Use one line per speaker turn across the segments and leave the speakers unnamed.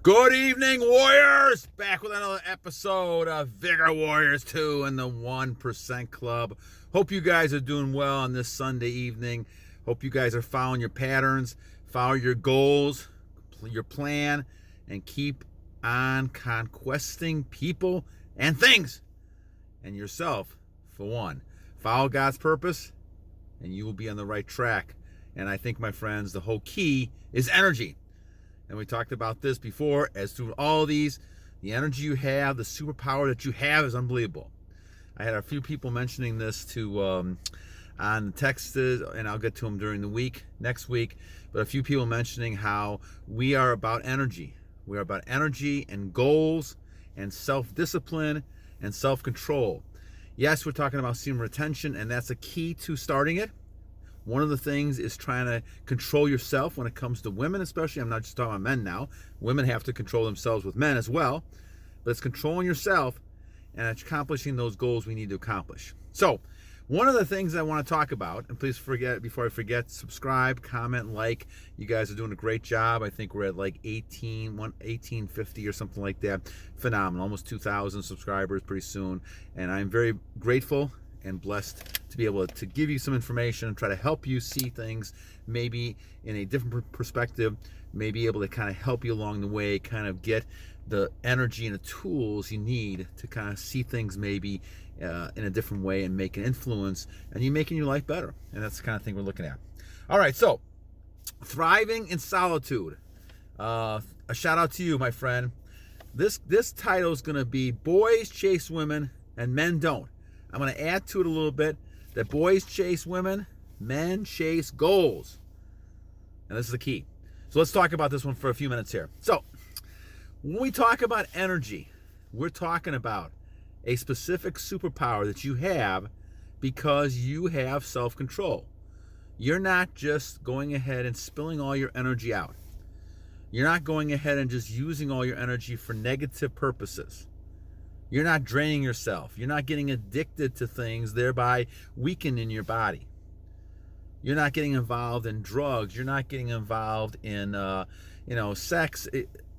Good evening, Warriors! Back with another episode of Vigor Warriors 2 and the 1% Club. Hope you guys are doing well on this Sunday evening. Hope you guys are following your patterns, follow your goals, your plan, and keep on conquesting people and things. And yourself, for one. Follow God's purpose, and you will be on the right track. And I think, my friends, the whole key is energy. And we talked about this before. As through all these, the energy you have, the superpower that you have is unbelievable. I had a few people mentioning this on texts, and I'll get to them during the week, next week. But a few people mentioning how we are about energy. We are about energy and goals and self-discipline and self-control. Yes, we're talking about semen retention, and that's a key to starting it. One of the things is trying to control yourself when it comes to women, especially. I'm not just talking about men now. Women have to control themselves with men as well. But it's controlling yourself and accomplishing those goals we need to accomplish. So, one of the things I want to talk about, and please before I forget, subscribe, comment, like. You guys are doing a great job. I think we're at like 1850 or something like that. Phenomenal. Almost 2,000 subscribers pretty soon. And I'm very grateful and blessed to be able to give you some information and try to help you see things maybe in a different perspective, maybe able to kind of help you along the way, kind of get the energy and the tools you need to kind of see things maybe in a different way and make an influence, and you making your life better. And that's the kind of thing we're looking at. All right, so thriving in solitude. A shout out to you, my friend. This title is going to be Boys Chase Women and Men Don't. I'm going to add to it a little bit that boys chase women, men chase goals. And this is the key. So let's talk about this one for a few minutes here. So when we talk about energy, we're talking about a specific superpower that you have because you have self-control. You're not just going ahead and spilling all your energy out. You're not going ahead and just using all your energy for negative purposes. You're not draining yourself. You're not getting addicted to things, thereby weakening your body. You're not getting involved in drugs. You're not getting involved in, sex,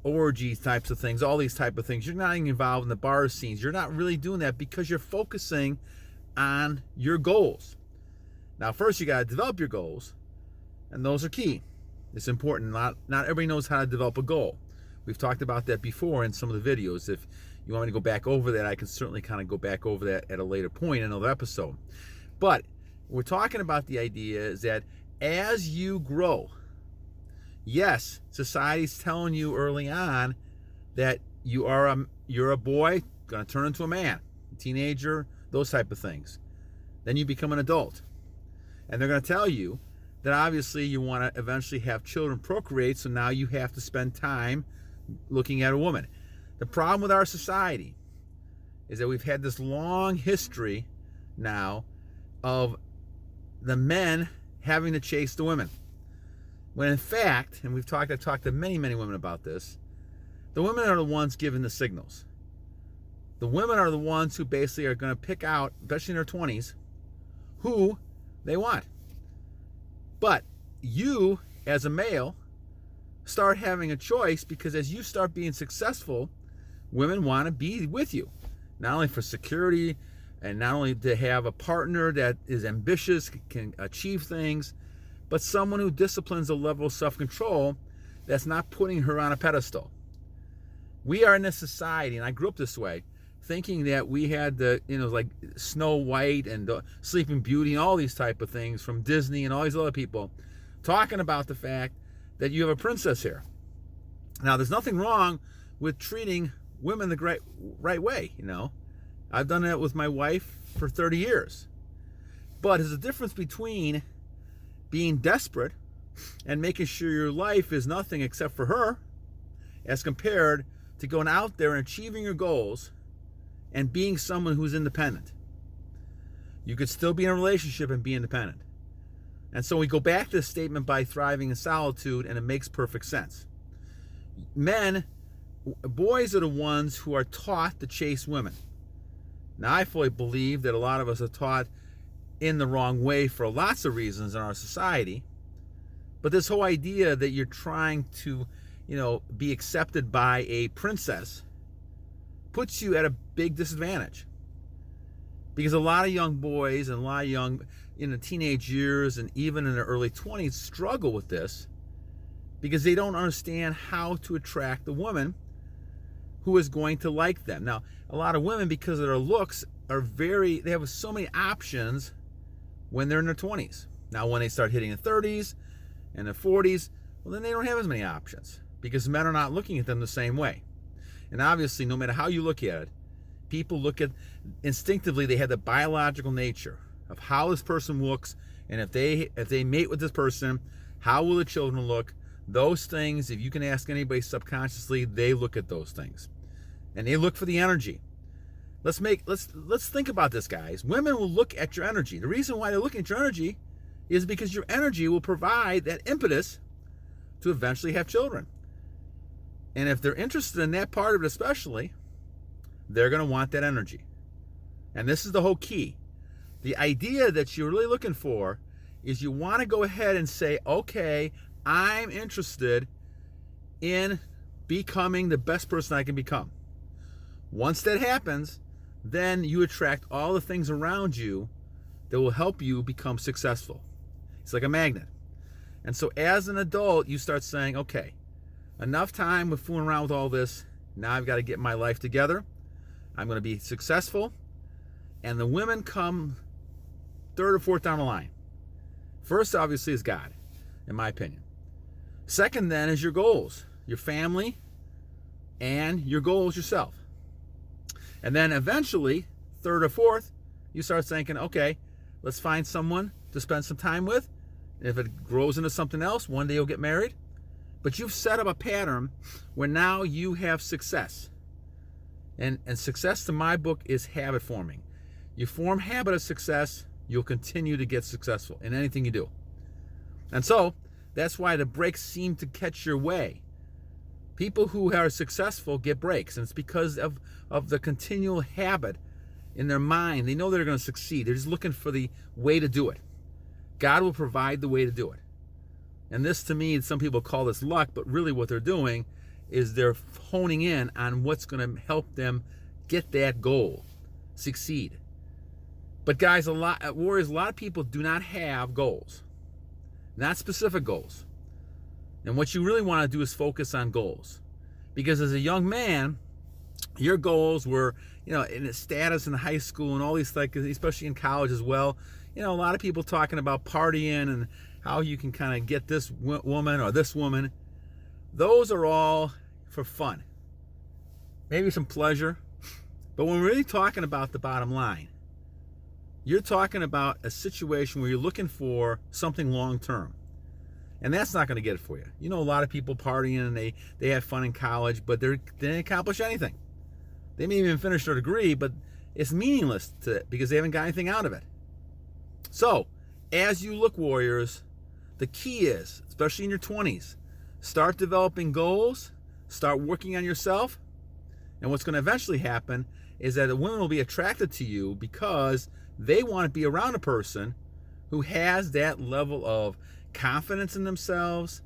orgy types of things, all these type of things. You're not getting involved in the bar scenes. You're not really doing that because you're focusing on your goals. Now, first you got to develop your goals, and those are key. It's important. Not everybody knows how to develop a goal. We've talked about that before in some of the videos. If you want me to go back over that, I can certainly kind of go back over that at a later point in another episode. But we're talking about the idea is that as you grow, yes, society's telling you early on that you're a boy, going to turn into a man, a teenager, those type of things. Then you become an adult. And they're going to tell you that obviously you want to eventually have children, procreate, so now you have to spend time looking at a woman. The problem with our society is that we've had this long history now of the men having to chase the women. When in fact, and I've talked to many women about this, the women are the ones giving the signals. The women are the ones who basically are going to pick out, especially in their 20s, who they want. But you, as a male, start having a choice, because as you start being successful, women want to be with you, not only for security and not only to have a partner that is ambitious, can achieve things, but someone who disciplines a level of self-control that's not putting her on a pedestal. We are in this society, and I grew up this way, thinking that we had like Snow White and Sleeping Beauty and all these type of things from Disney and all these other people talking about the fact that you have a princess here. Now, there's nothing wrong with treating women the right way, I've done that with my wife for 30 years. But there's a difference between being desperate and making sure your life is nothing except for her, as compared to going out there and achieving your goals and being someone who's independent. You could still be in a relationship and be independent. And so we go back to the statement by thriving in solitude, and it makes perfect sense. Boys are the ones who are taught to chase women. Now, I fully believe that a lot of us are taught in the wrong way for lots of reasons in our society. But this whole idea that you're trying to be accepted by a princess puts you at a big disadvantage. Because a lot of young boys and a lot of young in the teenage years and even in their early 20s struggle with this because they don't understand how to attract the woman who is going to like them. Now, a lot of women, because of their looks, they have so many options when they're in their 20s. Now, when they start hitting the 30s and the 40s, well, then they don't have as many options because men are not looking at them the same way. And obviously, no matter how you look at it, people look at, instinctively, they have the biological nature of how this person looks, and if they mate with this person, how will the children look? Those things, if you can ask anybody subconsciously, they look at those things. And they look for the energy. Let's think about this, guys. Women will look at your energy. The reason why they're looking at your energy is because your energy will provide that impetus to eventually have children. And if they're interested in that part of it especially, they're going to want that energy. And this is the whole key. The idea that you're really looking for is you want to go ahead and say, okay, I'm interested in becoming the best person I can become. Once that happens, then you attract all the things around you that will help you become successful. It's like a magnet. And so as an adult, you start saying, okay, enough time with fooling around with all this. Now I've got to get my life together. I'm going to be successful. And the women come third or fourth down the line. First, obviously, is God, in my opinion. Second, then, is your goals, your family, and your goals yourself. And then eventually, third or fourth, you start thinking, okay, let's find someone to spend some time with. If it grows into something else, one day you'll get married. But you've set up a pattern where now you have success. And success, to my book, is habit forming. You form habit of success, you'll continue to get successful in anything you do. And so, that's why the breaks seem to catch your way. People who are successful get breaks, and it's because of the continual habit in their mind. They know they're going to succeed. They're just looking for the way to do it. God will provide the way to do it. And this, to me, some people call this luck, but really what they're doing is they're honing in on what's going to help them get that goal, succeed. But guys, warriors, a lot of people do not have goals, not specific goals. And what you really want to do is focus on goals. Because as a young man, your goals were, in a status in high school and all these things, especially in college as well. A lot of people talking about partying and how you can kind of get this woman or this woman. Those are all for fun. Maybe some pleasure. But when we're really talking about the bottom line, you're talking about a situation where you're looking for something long term. And that's not going to get it for you. A lot of people partying and they have fun in college, but they didn't accomplish anything. They may even finish their degree, but it's meaningless because they haven't got anything out of it. So, as you look, warriors, the key is, especially in your 20s, start developing goals, start working on yourself, and what's going to eventually happen is that the women will be attracted to you because they want to be around a person who has that level of confidence in themselves.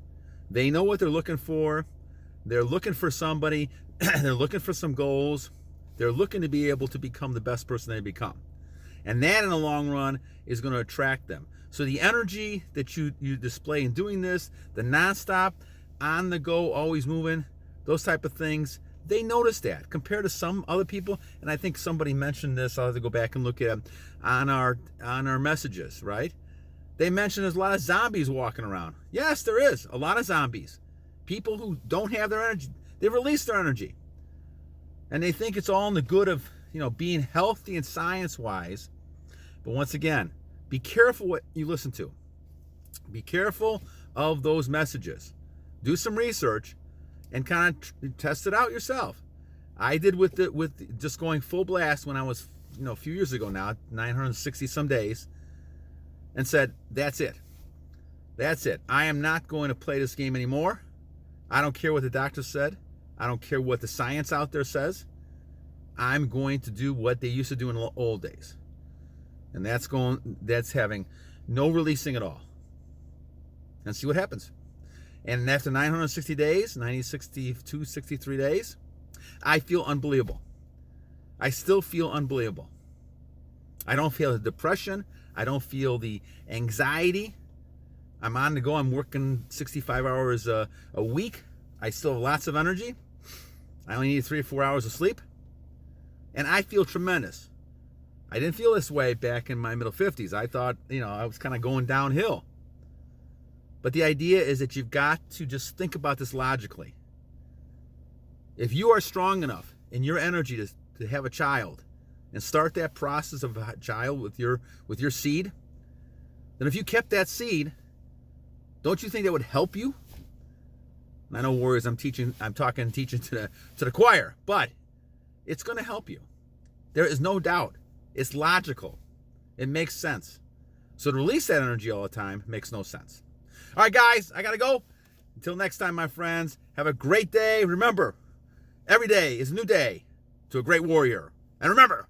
They know what they're looking for. They're looking for somebody. They're looking for some goals. They're looking to be able to become the best person they become. And that, in the long run, is going to attract them. So the energy that you display in doing this, the nonstop, on the go, always moving, those type of things, they notice that compared to some other people. And I think somebody mentioned this. I'll have to go back and look at it on our messages, right? They mentioned there's a lot of zombies walking around. Yes, there is a lot of zombies. People who don't have their energy, they release their energy. And they think it's all in the good of, being healthy and science-wise. But once again, be careful what you listen to. Be careful of those messages. Do some research and kind of test it out yourself. I did with just going full blast when I was, a few years ago now, 960 some days, and said, that's it. That's it. I am not going to play this game anymore. I don't care what the doctor said. I don't care what the science out there says. I'm going to do what they used to do in the old days. And that's having no releasing at all. And see what happens. And after 960 days, 62, 63 days, I feel unbelievable. I still feel unbelievable. I don't feel the depression. I don't feel the anxiety. I'm on the go. I'm working 65 hours a week. I still have lots of energy. I only need 3 or 4 hours of sleep. And I feel tremendous. I didn't feel this way back in my middle 50s. I thought, I was kind of going downhill. But the idea is that you've got to just think about this logically. If you are strong enough in your energy to have a child and start that process of a child with your seed, then if you kept that seed, don't you think that would help you? And I know, warriors, I'm teaching to the choir, but it's going to help you. There is no doubt. It's logical. It makes sense. So to release that energy all the time makes no sense. All right, guys, I got to go. Until next time, my friends, have a great day. Remember, every day is a new day to a great warrior. And remember,